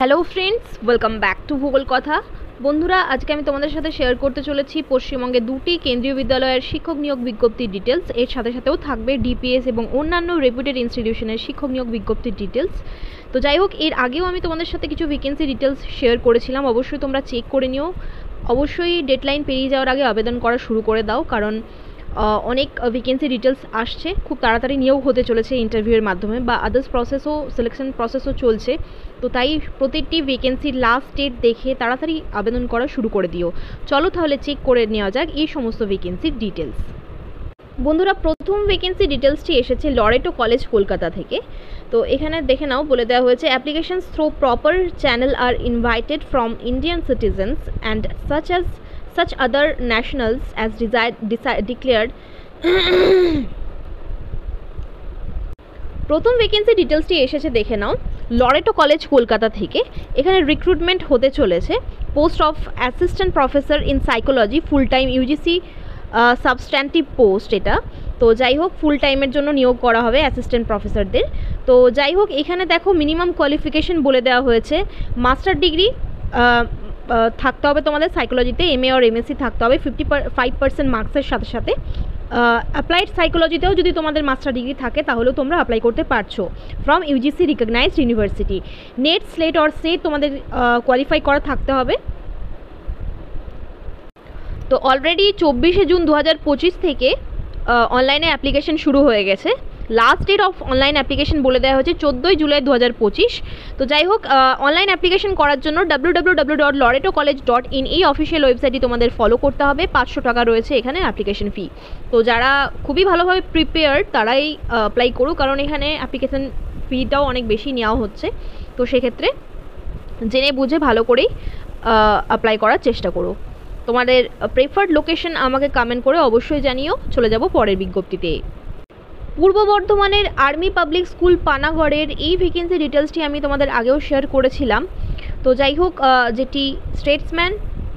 Hello friends, welcome back to ভূগোল কথা। বন্ধুরা, আজকে আমি তোমাদের সাথে শেয়ার করতে চলেছি পশ্চিমবঙ্গে দুটি কেন্দ্রীয় বিদ্যালয়ের শিক্ষক নিয়োগ বিজ্ঞপ্তির ডিটেলস। এর সাথে সাথেও থাকবে ডিপিএস এবং অন্যান্য রেপুটেড ইনস্টিটিউশনের শিক্ষক নিয়োগ বিজ্ঞপ্তির ডিটেলস। তো যাই হোক, এর আগেও আমি তোমাদের সাথে কিছু ভ্যাকেন্সি ডিটেলস শেয়ার করেছিলাম, অবশ্যই তোমরা চেক করে নিও। অবশ্যই ডেডলাইন পেরিয়ে যাওয়ার আগে আবেদন করা শুরু করে দাও, কারণ অনেক ভ্যাকেন্সি ডিটেলস আসছে, খুব তাড়াতাড়ি নিয়োগ হতে চলেছে ইন্টারভিউয়ের মাধ্যমে, বা আদার্স প্রসেসও, সিলেকশন প্রসেসও চলছে। তো তাই প্রতিটি ভ্যাকেন্সির লাস্ট ডেট দেখে তাড়াতাড়ি আবেদন করা শুরু করে দিও। চলো তাহলে চেক করে নেওয়া যাক এই সমস্ত ভ্যাকেন্সির ডিটেলস। বন্ধুরা, প্রথম ভ্যাকেন্সি ডিটেলসটি এসেছে লরেটো কলেজ কলকাতা থেকে। তো এখানে দেখে নাও, বলে দেওয়া হয়েছে applications through proper channel are invited from Indian citizens and such other nationals as declared। প্রথম ভ্যাকেন্সি ডিটেলসটি এসেছে, দেখে নাও, লরেটো কলেজ কলকাতা থেকে। এখানে রিক্রুটমেন্ট হতে চলেছে post of assistant professor in psychology, full time UGC substantive post এটা। তো যাই হোক, ফুল টাইমের জন্য নিয়োগ করা হবে অ্যাসিস্ট্যান্ট প্রফেসরদের। তো যাই হোক, এখানে দেখো মিনিমাম কোয়ালিফিকেশন বলে দেওয়া হয়েছে মাস্টার ডিগ্রি থাকতে হবে তোমাদের সাইকোলজিতে, এমএ আর এমএসসি থাকতে হবে 55% মার্কসের সাথে সাথে। অ্যাপ্লাইড সাইকোলজিতেও যদি তোমাদের মাস্টার ডিগ্রি থাকে তাহলেও তোমরা অ্যাপ্লাই করতে পারছো from UGC recognised university. NET, SLET or SET তোমাদের কোয়ালিফাই করা থাকতে হবে। তো অলরেডি 24শে জুন 2025 থেকে অনলাইনে অ্যাপ্লিকেশন শুরু হয়ে গেছে। Last date of online application বলে দেওয়া হয়েছে 14ই জুলাই 2025। তো যাই হোক, অনলাইন অ্যাপ্লিকেশন করার জন্য www.loretocollege.in এই অফিসিয়াল ওয়েবসাইটটি তোমাদের ফলো করতে হবে। 500 টাকা রয়েছে এখানে অ্যাপ্লিকেশন ফি। তো যারা খুবই ভালোভাবে প্রিপেয়ার তারাই অ্যাপ্লাই করো, কারণ এখানে অ্যাপ্লিকেশন ফিটাও অনেক বেশি নেওয়া হচ্ছে। তো সেক্ষেত্রে জেনে বুঝে ভালো করেই অ্যাপ্লাই করার চেষ্টা করো। তোমাদের প্রেফার্ড লোকেশন আমাকে কমেন্ট করে অবশ্যই জানিও। চলে যাব পরের বিজ্ঞপ্তিতে। পূর্ব বর্ধমানের আর্মি পাবলিক স্কুল পানাগড়ের এই ভ্যাকেন্সি ডিটেলসটি আমি তোমাদের আগেও শেয়ার করেছিলাম। তো যাই হোক, যেটি স্টেটসম্যান,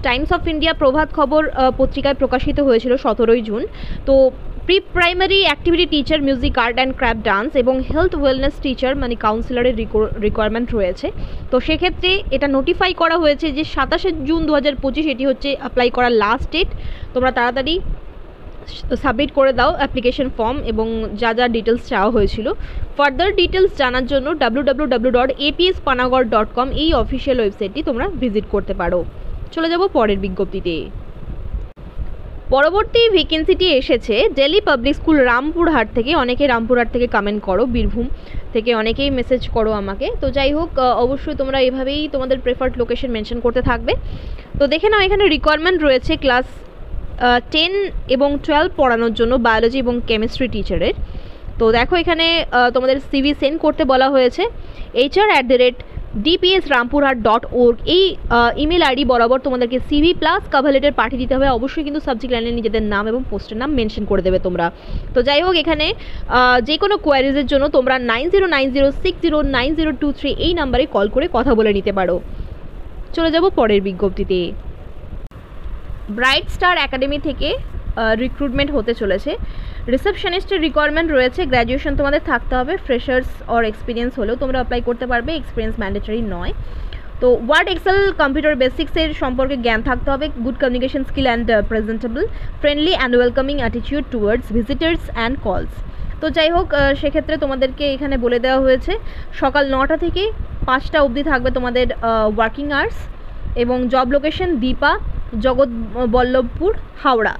টাইমস অফ ইন্ডিয়া, প্রভাত খবর পত্রিকায় প্রকাশিত হয়েছিল 17ই জুন। তো pre primary activity teacher, music, art and craft, dance এবং হেলথ ওয়েলনেস টিচার মানে কাউন্সিলরের রিকোয়ারমেন্ট রয়েছে। তো সেক্ষেত্রে এটা নোটিফাই করা হয়েছে যে 27শে জুন 2025 এটি হচ্ছে অ্যাপ্লাই করার লাস্ট ডেট। তোমরা তাড়াতাড়ি সাবমিট করে দাও অ্যাপ্লিকেশন ফর্ম এবং যা যা ডিটেলস চাওয়া হয়েছিল। ফার্দার ডিটেলস জানার জন্য www.apspanagarh.com এই অফিসিয়াল ওয়েবসাইটটি তোমরা ভিজিট করতে পারো। চলে যাব পরের বিজ্ঞপ্তিতে। পরবর্তী ভ্যাকেন্সিটি এসেছে দিল্লি পাবলিক স্কুল রামপুরহাট থেকে। অনেকে রামপুরহাট থেকে কমেন্ট করো, বীরভূম থেকে অনেকেই মেসেজ করো আমাকে। তো যাই হোক, অবশ্যই তোমরা এভাবেই তোমাদের প্রেফার্ড লোকেশন মেনশন করতে থাকবে। তো দেখে নাও, এখানে রিকোয়ারমেন্ট রয়েছে ক্লাস 10 এবং 12 পড়ানোর জন্য বায়োলজি এবং কেমিস্ট্রি টিচারের। তো দেখো, এখানে তোমাদের সিভি সেন্ড করতে বলা হয়েছে hr@dpsrampurhat.org এই ইমেল আইডি বরাবর তোমাদেরকে সিভি প্লাস কভার লেটার পাঠিয়ে দিতে হবে। অবশ্যই কিন্তু সাবজেক্ট লাইনে নিজেদের নাম এবং পোস্টের নাম মেনশন করে দেবে তোমরা। তো যাই হোক, এখানে যে কোনো কোয়ারিজের জন্য তোমরা 9090609023 এই নাম্বারে কল করে কথা বলে নিতে পারো। চলে যাব পরের বিজ্ঞপ্তিতে। ব্রাইট স্টার একাডেমি থেকে রিক্রুটমেন্ট হতে চলেছে। রিসেপশনিস্টের রিকোয়ারমেন্ট রয়েছে, গ্র্যাজুয়েশন তোমাদের থাকতে হবে, ফ্রেশার্স অর এক্সপিরিয়েন্স হলেও তোমরা অ্যাপ্লাই করতে পারবে, এক্সপিরিয়েন্স ম্যান্ডেটরি নয়। তো ওয়ার্ড, এক্সেল, কম্পিউটার বেসিক্সের সম্পর্কে জ্ঞান থাকতে হবে, good communication skill and presentable, friendly and welcoming attitude towards visitors and কলস। তো যাই হোক, সেক্ষেত্রে তোমাদেরকে এখানে বলে দেওয়া হয়েছে সকাল 9টা থেকে 5টা অবধি থাকবে তোমাদের ওয়ার্কিং আওয়ার্স, এবং জব লোকেশন দীপা, জগৎবল্লভপুর, হাওড়া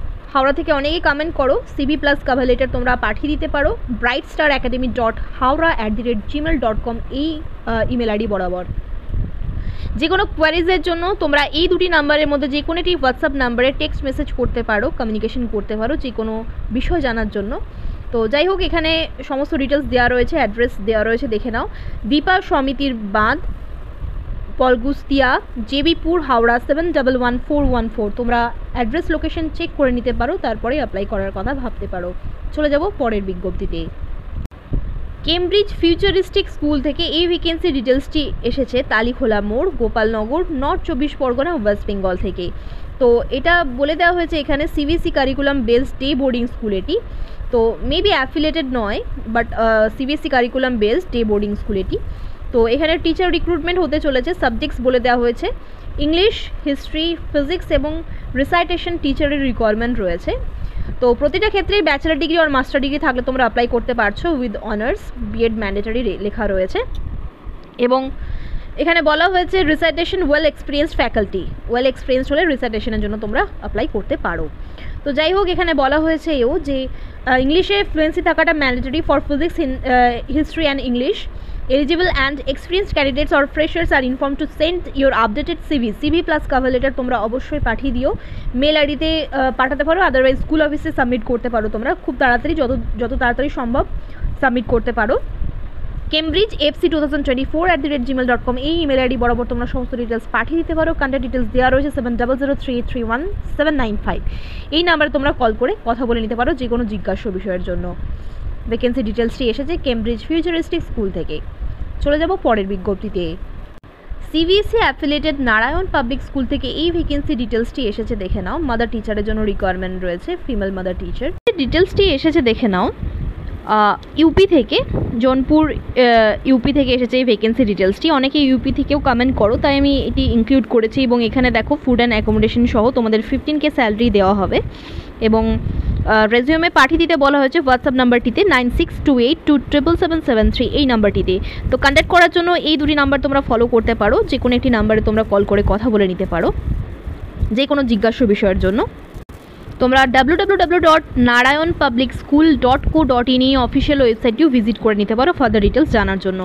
থেকে অনেকেই কমেন্ট করো। সিভি প্লাস কভার লেটার তোমরা পাঠিয়ে দিতে পারো brightstaracademy.howrah@gmail.com এই ইমেল আইডি বরাবর। যে কোনো কোয়ারিজের জন্য তোমরা এই দুটি নাম্বারের মধ্যে যে কোনো একটি হোয়াটসঅ্যাপ নাম্বারে টেক্সট মেসেজ করতে পারো, কমিউনিকেশন করতে পারো যে কোনো বিষয় জানার জন্য। তো যাই হোক, এখানে সমস্ত ডিটেলস দেওয়া রয়েছে, অ্যাড্রেস দেওয়া রয়েছে, দেখে নাও। দীপা সমিতির বাঁধ, পলগুস্তিয়া, জেবিপুর, হাওড়া 711414। তোমরা অ্যাড্রেস লোকেশন চেক করে নিতে পারো, তারপরে অ্যাপ্লাই করার কথা ভাবতে পারো। চলে যাব পরের বিজ্ঞপ্তিতে। কেমব্রিজ ফিউচারিস্টিক স্কুল থেকে এই ভ্যাকেন্সি ডিটেলসটি এসেছে তালিখোলা মোড়, গোপালনগর, নর্থ 24 পরগনা, ওয়েস্ট বেঙ্গল থেকে। তো এটা বলে দেওয়া হয়েছে এখানে CBSE curriculum based day boarding school এটি। তো মেবি অ্যাফিলিয়েটেড নয়, but CBSE curriculum based day boarding school এটি। তো এখানে টিচার রিক্রুটমেন্ট হতে চলেছে, সাবজেক্টস বলে দেওয়া হয়েছে ইংলিশ, হিস্ট্রি, ফিজিক্স এবং রিসাইটেশন টিচারের রিকোয়ারমেন্ট রয়েছে। তো প্রতিটা ক্ষেত্রেই ব্যাচেলার ডিগ্রি আর মাস্টার ডিগ্রি থাকলে তোমরা অ্যাপ্লাই করতে পারছো, উইথ অনার্স, বিএড ম্যান্ডেটরি লেখা রয়েছে। এবং এখানে বলা হয়েছে recitation well experienced faculty, well experienced হলে রিসাইটেশনের জন্য তোমরা অ্যাপ্লাই করতে পারো। তো যাই হোক, এখানে বলা হয়েছে যে ইংলিশে ফ্লুয়েন্সি থাকাটা mandatory for physics, history and English. Eligible and experienced candidates or freshers are informed to send your updated CV plus cover letter তোমরা অবশ্যই পাঠিয়ে দিও। মেল আইডিতে পাঠাতে পারো, আদারওয়াইজ স্কুল অফিসে সাবমিট করতে পারো, তোমরা খুব তাড়াতাড়ি, যত তাড়াতাড়ি সম্ভব সাবমিট করতে পারো। cambridgefc2024@gmail.com এই ইমেল আইডি বরাবর তোমরা সমস্ত ডিটেলস পাঠিয়ে দিতে পারো। কন্ট্যাক্ট ডিটেলস দেওয়া রয়েছে 7003317795 এই নাম্বারে তোমরা কল করে কথা বলে নিতে পারো যে কোনো জিজ্ঞাসা বিষয়ের জন্য। ভ্যাকেন্সি ডিটেলসটি এসেছে কেমব্রিজ ফিউচারিস্টিক স্কুল থেকে। চলে যাব পরের বিজ্ঞপ্তিতে। CBSE affiliated Narayan public school থেকে এই ভ্যাকেন্সি ডিটেলসটি এসেছে, দেখে নাও। মাদার টিচারের জন্য রিকোয়ারমেন্ট রয়েছে, ফিমেল মাদার টিচার। ডিটেলসটি এসেছে দেখে নাও, ইউপি থেকে, জোনপুর ইউপি থেকে এসেছে এই ভ্যাকেন্সি ডিটেলসটি। অনেকে ইউপি থেকেও কমেন্ট করো, তাই আমি এটি ইনক্লুড করেছি। এবং এখানে দেখো ফুড অ্যান্ড অ্যাকোমোডেশন সহ তোমাদের 15K স্যালারি দেওয়া হবে। এবং রেজিউমে পাঠিয়ে দিতে বলা হয়েছে হোয়াটসঅ্যাপ নাম্বারটিতে 9628277773 এই নাম্বারটিতে। তো কন্ট্যাক্ট করার জন্য এই দুটি নাম্বার তোমরা ফলো করতে পারো, যে কোনো একটি নাম্বারে তোমরা কল করে কথা বলে নিতে পারো যে কোনো জিজ্ঞাসা বিষয়ের জন্য। তোমরা www.narayanpublicschool.co.in এই অফিসিয়াল ওয়েবসাইটটিও ভিজিট করে নিতে পারো ফার্দার ডিটেলস জানার জন্য।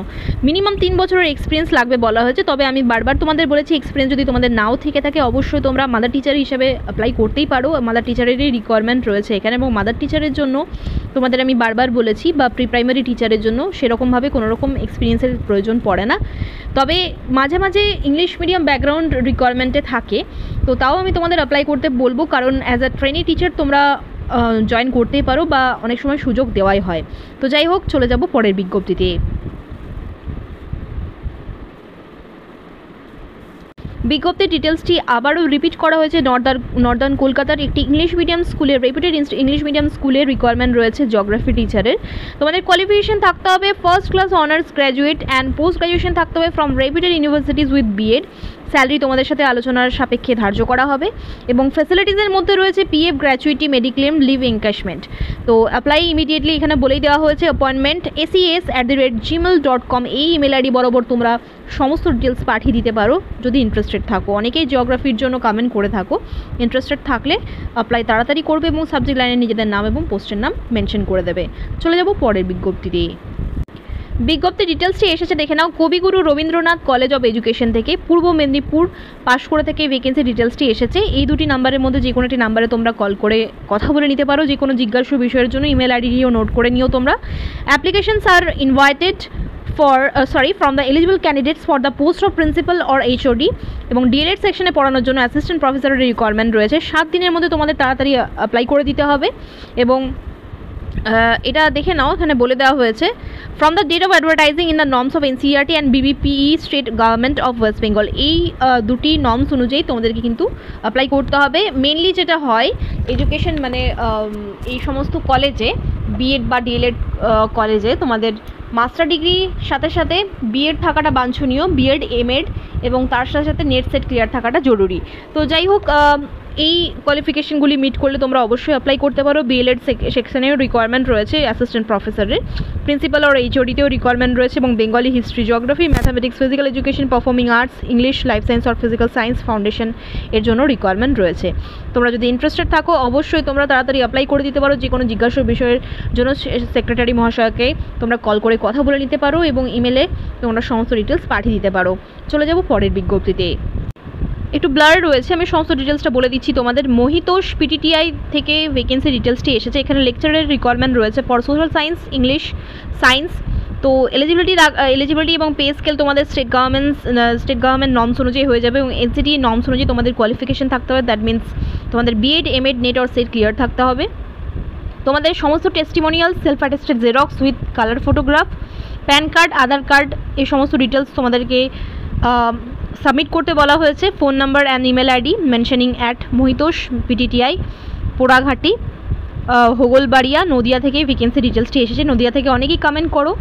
মিনিমাম 3 বছরের এক্সপিরিয়েন্স লাগবে বলা হয়েছে, তবে আমি বারবার তোমাদের বলেছি এক্সপিরিয়েন্স যদি তোমাদের নাও থেকে থাকে অবশ্যই তোমরা মাদার টিচার হিসেবে অ্যাপ্লাই করতেই পারো। মাদার টিচারেরই রিকোয়ারমেন্ট রয়েছে এখানে, এবং মাদার টিচারের জন্য তোমাদের আমি বারবার বলেছি, বা প্রি প্রাইমারি টিচারের জন্য সেরকমভাবে কোনো রকম এক্সপিরিয়েন্সের প্রয়োজন পড়ে না। তবে মাঝে মাঝে ইংলিশ মিডিয়াম ব্যাকগ্রাউন্ড রিকোয়ারমেন্টে থাকে, তো তাও আমি তোমাদের অ্যাপ্লাই করতে বলবো, কারণ অ্যাজ আ ট্রেনি টিচার তোমরা জয়েন করতেই পারো, বা অনেক সময় সুযোগ দেওয়াই হয়। তো যাই হোক, চলে যাব পরের বিজ্ঞপ্তিতে। বিজ্ঞপ্তির ডিটেলসটি আবারও রিপিট করা হয়েছে। নর্দার্ন কলকাতার একটি ইংলিশ মিডিয়াম স্কুলের, রেপুটেড ইংলিশ মিডিয়াম স্কুলের রিকোয়ারমেন্ট রয়েছে জিওগ্রাফি টিচারের। তোমাদের কোয়ালিফিকেশন থাকতে হবে first class honours graduate, and post graduation থাকতে হবে from রেপুটেড universities with B Ed. Salary তোমাদের সাথে আলোচনার সাপেক্ষে ধার্য করা হবে। এবং ফ্যাসিলিটিসের মধ্যে রয়েছে PF, gratuity, mediclaim, leave encashment. তো অ্যাপ্লাই ইমিডিয়েটলি এখানে বলেই দেওয়া হয়েছে। অ্যাপয়েন্টমেন্ট ses@gmail.com এই ইমেল আইডি বরাবর তোমরা সমস্ত ডিটেলস পাঠিয়ে দিতে পারো যদি ইন্টারেস্টেড থাকো। অনেকেই জিওগ্রাফির জন্য কমেন্ট করে থাকো, ইন্টারেস্টেড থাকলে অ্যাপ্লাই তাড়াতাড়ি করবে এবং সাবজেক্ট লাইনে নিজেদের নাম এবং পোস্টের নাম মেনশন করে দেবে। চলে যাব পরের বিজ্ঞপ্তিতে। বিজ্ঞপ্তির ডিটেলসটি এসেছে দেখে নাও, কবিগুরু রবীন্দ্রনাথ কলেজ অফ এডুকেশন থেকে, পূর্ব মেদিনীপুর পাঁশকুড়া থেকে ভ্যাকেন্সি ডিটেলসটি এসেছে। এই দুটি নাম্বারের মধ্যে যে কোনো একটি নাম্বারে তোমরা কল করে কথা বলে নিতে পারো যে কোনো জিজ্ঞাসা বিষয়ের জন্য। ইমেল আইডিও নোট করে নিও তোমরা। Applications are invited from the eligible candidates for the post of principal or HOD, এবং ডিএলএড সেকশনে পড়ানোর জন্য অ্যাসিস্ট্যান্ট প্রফেসরের রিকোয়ারমেন্ট রয়েছে। 7 দিনের মধ্যে তোমাদের তাড়াতাড়ি অ্যাপ্লাই করে দিতে হবে। এবং এটা দেখে নাও, এখানে বলে দেওয়া হয়েছে from the date of advertising in the norms of NCERT and BBPE state government of West Bengal. এই দুটি নর্মস অনুযায়ী তোমাদেরকে কিন্তু অ্যাপ্লাই করতে হবে। মেনলি যেটা হয় এডুকেশন মানে এই সমস্ত কলেজে, বিএড বা ডিএলএড কলেজে তোমাদের মাস্টার ডিগ্রির সাথে সাথে বিএড থাকাটা বাঞ্ছনীয়, বিএড, এমএড এবং তার সাথে সাথে নেট সেট ক্লিয়ার থাকাটা জরুরি। তো যাই হোক, এই কোয়ালিফিকেশনগুলি মিট করলে তোমরা অবশ্যই অ্যাপ্লাই করতে পারো। বিএলএড সেকশনেও রিকোয়ারমেন্ট রয়েছে অ্যাসিস্ট্যান্ট প্রফেসরের, প্রিন্সিপাল আর এইচওডিতেও রিকোয়ারমেন্ট রয়েছে, এবং Bengali, history, geography, mathematics, physical education, performing arts, English, life science আর ফিজিক্যাল সায়েন্স ফাউন্ডেশন এর জন্য রিকোয়ারমেন্ট রয়েছে। তোমরা যদি ইন্টারেস্টেড থাকো অবশ্যই তোমরা তাড়াতাড়ি অ্যাপ্লাই করে দিতে পারো। যে কোনো জিজ্ঞাসা বিষয়ের জন্য সেক্রেটারি মহাশয়কে তোমরা কল করে কথা বলে নিতে পারো এবং ইমেলে তোমরা সমস্ত ডিটেলস পাঠিয়ে দিতে পারো। চলে যাব পরের বিজ্ঞপ্তিতে। একটু ব্লার রয়েছে, আমি সমস্ত ডিটেলসটা বলে দিচ্ছি তোমাদের। মহিতোষ পিটিটিআই থেকে ভ্যাকেন্সি ডিটেলসটি এসেছে। এখানে লেকচারের রিকোয়ারমেন্ট রয়েছে for social science, English, science. তো এলিজিবিলিটি এবং পে স্কেল তোমাদের স্টেট গভর্নমেন্ট নর্মস অনুযায়ী হয়ে যাবে, এবং এনসিটি নর্মস অনুযায়ী তোমাদের কোয়ালিফিকেশন থাকতে হবে। দ্যাট মিনস তোমাদের বিএড, এমএড, নেট আর সেট ক্লিয়ার থাকতে হবে। তোমাদের সমস্ত testimonial, self attested xerox with colour photograph, PAN card, Aadhaar card, এই সমস্ত ডিটেলস তোমাদেরকে সাবমিট করতে বলা হয়েছে। Phone number and email ID mentioning @Mohitosh PTTI Poraghati Hoglabaria Nadia থেকে ভ্যাকেন্সি ডিটেলসটি এসেছে। নদিয়া থেকে অনেকেই কমেন্ট করো।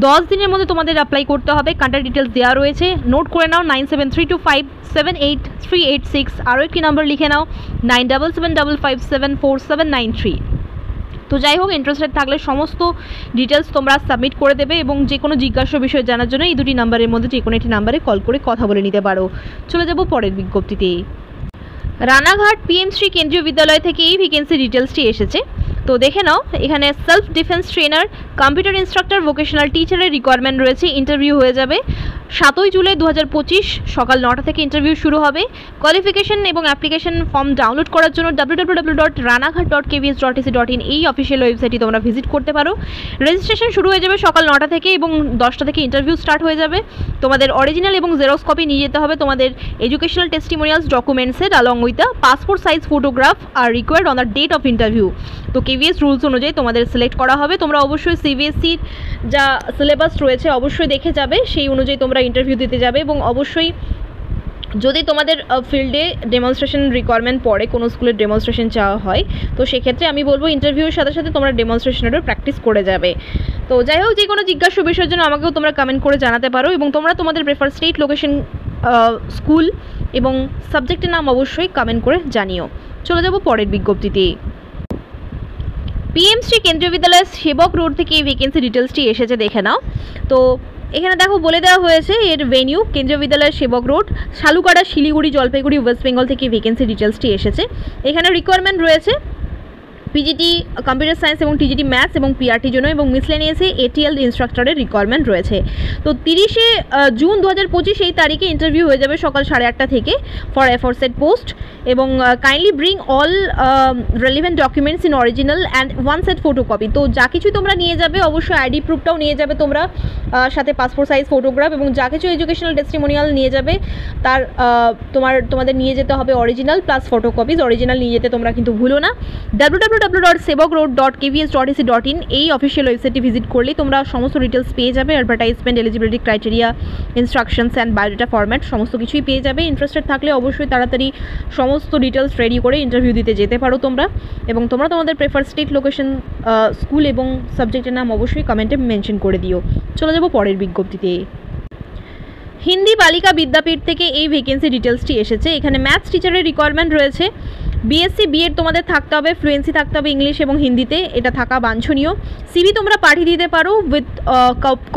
10 দিনের মধ্যে তোমাদের অ্যাপ্লাই করতে হবে। কন্ট্যাক্ট ডিটেলস দেওয়া রয়েছে, নোট করে নাও 9732578386। আরও একটি নাম্বার লিখে নাও 9775574793। তো যাই হোক, ইন্টারেস্টেড থাকলে সমস্ত ডিটেলস তোমরা সাবমিট করে দেবে এবং যে কোনো জিজ্ঞাসা বিষয় জানার জন্য এই দুটি নাম্বারের মধ্যে যে কোনো একটি নাম্বারে কল করে কথা বলে নিতে পারো। চলে যাব পরের বিজ্ঞপ্তিতে। রানাঘাট পিএমশ্রী কেন্দ্রীয় বিদ্যালয় থেকে এই ভ্যাকেন্সি ডিটেলসটি এসেছে। তো দেখে নাও, এখানে self defence trainer, computer instructor, vocational টিচারের রিকোয়ারমেন্ট রয়েছে। ইন্টারভিউ হয়ে যাবে 7 জুলাই 2025 সকাল 9টা থেকে ইন্টারভিউ শুরু হবে। কোয়ালিফিকেশন এবং অ্যাপ্লিকেশন ফর্ম ডাউনলোড করার জন্য www.ranaghat.kvs.ac.in এই অফিসিয়াল ওয়েবসাইটটি তোমরা ভিজিট করতে পারো। রেজিস্ট্রেশন শুরু হয়ে যাবে সকাল 9টা থেকে এবং 10টা থেকে ইন্টারভিউ স্টার্ট হয়ে যাবে। তোমাদের অরিজিনাল এবং জেরক্স কপি নিয়ে যেতে হবে। তোমাদের এডুকেশনাল টেস্টিমোনিয়ালস ডকুমেন্টসের along with the passport size photograph are required on the date of interview। তো কেভিএস রুলস অনুযায়ী তোমাদের সিলেক্ট করা হবে। তোমরা অবশ্যই সিবিএসসির যা সিলেবাস রয়েছে অবশ্যই দেখে যাবে, সেই অনুযায়ী তোমরা ইন্টারভিউ দিতে যাবে। এবং অবশ্যই যদি তোমাদের ফিল্ডে ডেমনস্ট্রেশন রিকোয়ারমেন্ট পড়ে, কোনো স্কুলের ডেমনস্ট্রেশন চাওয়া হয়, তো সেক্ষেত্রে আমি বলবো ইন্টারভিউর সাথে সাথে তোমরা ডেমনস্ট্রেশনেরও প্র্যাকটিস করে যাবে। তো যাই হোক, যে কোনো জিজ্ঞাসা বিষয়ের জন্য আমাকেও তোমরা কমেন্ট করে জানাতে পারো এবং তোমরা তোমাদের প্রেফার স্টেট, লোকেশন, স্কুল এবং সাবজেক্টের নাম অবশ্যই কমেন্ট করে জানিও। চলে যাব পরের বিজ্ঞপ্তিতে। পিএমশ্রী কেন্দ্রীয় বিদ্যালয়ের সেবক রোড থেকে এই ভ্যাকেন্সি ডিটেলসটি এসেছে, দেখে নাও। তো এখানে দেখো বলে দেওয়া হয়েছে এর ভেনিউ কেন্দ্রীয় বিদ্যালয়ের সেবক রোড, শালুকাড়া, শিলিগুড়ি, জলপাইগুড়ি, ওয়েস্ট বেঙ্গল থেকে ভ্যাকেন্সি ডিটেলসটি এসেছে। এখানে রিকোয়ারমেন্ট রয়েছে পিজিটি কম্পিউটার সায়েন্স এবং টিজিটি ম্যাথস এবং পিআরটির জন্য এবং মিসলেনিয়াসে এটিএল ইনস্ট্রাক্টরের রিকোয়ারমেন্ট রয়েছে। তো 30শে জুন 2025 এই তারিখে ইন্টারভিউ হয়ে যাবে সকাল 8:30 থেকে ফর অ্যাফোরসেড পোস্ট। এবং kindly bring all relevant documents in original and one set photocopy. তো যা কিছু তোমরা নিয়ে যাবে অবশ্যই আইডি প্রুফটাও নিয়ে যাবে তোমরা, সাথে পাসপোর্ট সাইজ ফটোগ্রাফ এবং যা কিছু এডুকেশনাল টেস্টিমোনিয়াল নিয়ে যাবে তার তোমাদের নিয়ে যেতে হবে অরিজিনাল প্লাস ফটোকপিজ। অরিজিনাল নিয়ে যেতে তোমরা কিন্তু ভুলো না। www.sebokroad.kvs.ac.in এই অফিসিয়াল ওয়েবসাইটটি ভিজিট করলেই তোমরা সমস্ত ডিটেলস পেয়ে যাবে। Advertisement, eligibility criteria, instructions and biodata format সমস্ত কিছুই পেয়ে যাবে। ইন্টারেস্টেড থাকলে অবশ্যই তাড়াতাড়ি সমস্ত ডিটেলস রেডি করে ইন্টারভিউ দিতে যেতে পারো তোমরা। এবং তোমরা তোমাদের প্রেফার স্টেট, লোকেশন, স্কুল এবং সাবজেক্টের নাম অবশ্যই কমেন্টে মেনশন করে দিও। চলে যাব পরের বিজ্ঞপ্তিতে। হিন্দি বালিকা বিদ্যাপীঠ থেকে এই ভ্যাকেন্সি ডিটেলসটি এসেছে। এখানে ম্যাথস টিচারের রিকোয়ারমেন্ট রয়েছে। বিএসসি বিএড তোমাদের থাকতে হবে, ফ্লুয়েন্সি থাকতে হবে ইংলিশ এবং হিন্দিতে, এটা থাকা বাঞ্ছনীয়। সিভি তোমরা পাঠিয়ে দিতে পারো with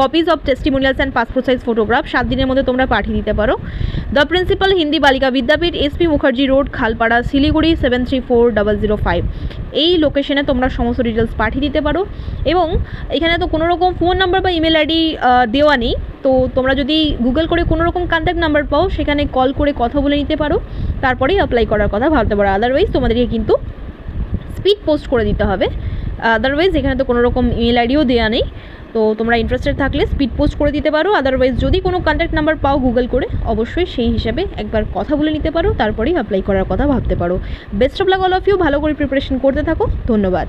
copies of testimonials and passport size photograph. 7 দিনের মধ্যে তোমরা পাঠিয়ে দিতে পারো। দ্য প্রিন্সিপাল, হিন্দি বালিকা বিদ্যাপীঠ, এসপি মুখার্জি রোড, খালপাড়া, শিলিগুড়ি 734005 এই লোকেশনে তোমরা সমস্ত ডিটেলস পাঠিয়ে দিতে পারো। এবং এখানে তো কোনো রকম ফোন নাম্বার বা ইমেল আইডি দেওয়া নেই। তো তোমরা যদি গুগল করে কোনো রকম কন্ট্যাক্ট নাম্বার পাও সেখানে কল করে কথা বলে নিতে পারো, তারপরেই অ্যাপ্লাই করার কথা ভাবতে পারো। আদারওয়াইজ তোমাদেরকে কিন্তু স্পিড পোস্ট করে দিতে হবে। আদারওয়াইজ এখানে তো কোনো রকম ইমেল আইডিও দেওয়া নেই। তো তোমরা ইন্টারেস্টেড থাকলে স্পিড পোস্ট করে দিতে পারো। আদারওয়াইজ যদি কোনো কন্ট্যাক্ট নাম্বার পাও গুগল করে অবশ্যই সেই হিসাবে একবার কথা বলে নিতে পারো, তারপরেই অ্যাপ্লাই করার কথা ভাবতে পারো। Best of luck all of you. ভালো করে প্রিপারেশন করতে থাকো। ধন্যবাদ।